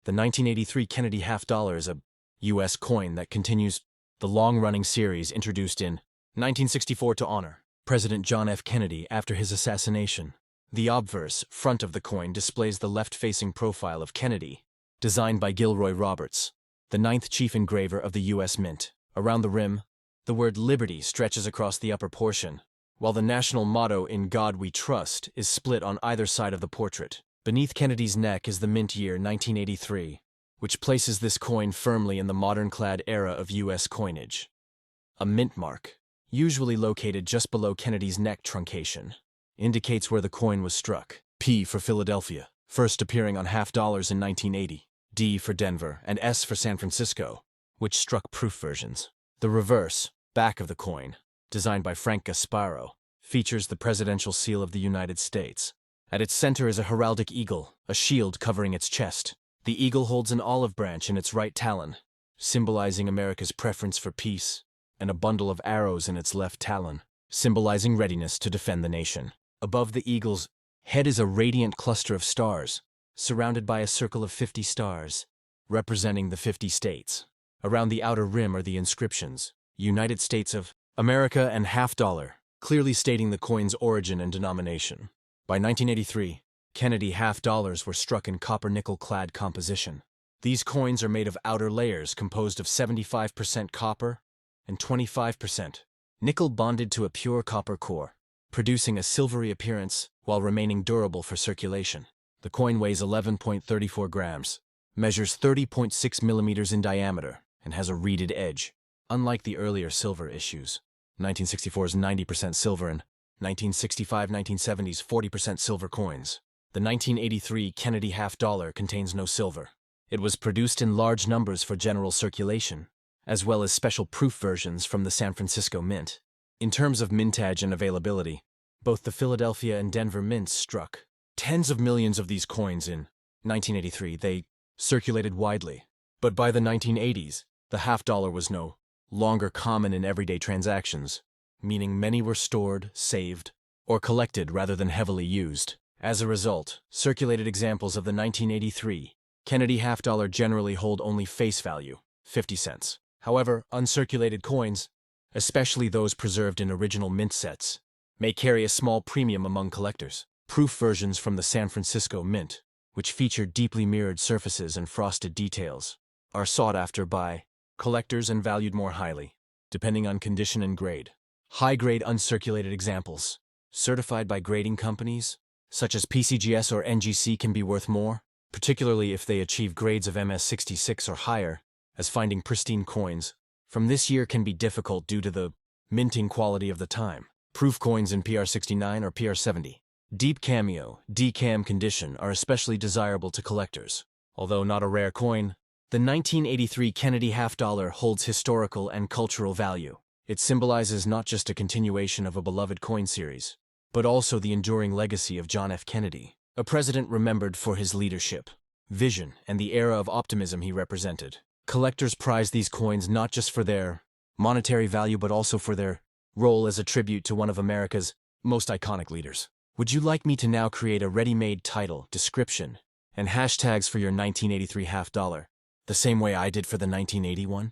The 1983 Kennedy half dollar is a U.S. coin that continues the long-running series introduced in 1964 to honor President John F. Kennedy after his assassination. The obverse front of the coin displays the left-facing profile of Kennedy, designed by Gilroy Roberts, the ninth chief engraver of the U.S. Mint. Around the rim, the word Liberty stretches across the upper portion, while the national motto "In God We Trust" is split on either side of the portrait. Beneath Kennedy's neck is the mint year 1983, which places this coin firmly in the modern clad era of U.S. coinage. A mint mark, usually located just below Kennedy's neck truncation, indicates where the coin was struck. P for Philadelphia, first appearing on half dollars in 1980. D for Denver, and S for San Francisco, which struck proof versions. The reverse, back of the coin, designed by Frank Gasparro, features the presidential seal of the United States. At its center is a heraldic eagle, a shield covering its chest. The eagle holds an olive branch in its right talon, symbolizing America's preference for peace, and a bundle of arrows in its left talon, symbolizing readiness to defend the nation. Above the eagle's head is a radiant cluster of stars, surrounded by a circle of 50 stars, representing the 50 states. Around the outer rim are the inscriptions, United States of America and half dollar, clearly stating the coin's origin and denomination. By 1983, Kennedy half dollars were struck in copper-nickel clad composition. These coins are made of outer layers composed of 75% copper and 25% nickel bonded to a pure copper core, producing a silvery appearance while remaining durable for circulation. The coin weighs 11.34 grams, measures 30.6 millimeters in diameter, and has a reeded edge. Unlike the earlier silver issues, 1964's 90% silver and 1965-1970's 40% silver coins, the 1983 Kennedy half dollar contains no silver. It was produced in large numbers for general circulation, as well as special proof versions from the San Francisco Mint. In terms of mintage and availability, both the Philadelphia and Denver mints struck tens of millions of these coins in 1983. They circulated widely, but by the 1980s, the half dollar was no longer common in everyday transactions, meaning many were stored, saved, or collected rather than heavily used. As a result, circulated examples of the 1983 Kennedy half dollar generally hold only face value, 50 cents. However, uncirculated coins, especially those preserved in original mint sets, may carry a small premium among collectors. Proof versions from the San Francisco Mint, which feature deeply mirrored surfaces and frosted details, are sought after by collectors and valued more highly, depending on condition and grade. High-grade uncirculated examples, certified by grading companies, such as PCGS or NGC, can be worth more, particularly if they achieve grades of MS66 or higher, as finding pristine coins from this year can be difficult due to the minting quality of the time. Proof coins in PR69 or PR70, deep cameo, DCAM condition are especially desirable to collectors. Although not a rare coin, the 1983 Kennedy half dollar holds historical and cultural value. It symbolizes not just a continuation of a beloved coin series, but also the enduring legacy of John F. Kennedy, a president remembered for his leadership, vision, and the era of optimism he represented. Collectors prize these coins not just for their monetary value but also for their role as a tribute to one of America's most iconic leaders. Would you like me to now create a ready-made title, description, and hashtags for your 1983 half dollar, the same way I did for the 1981?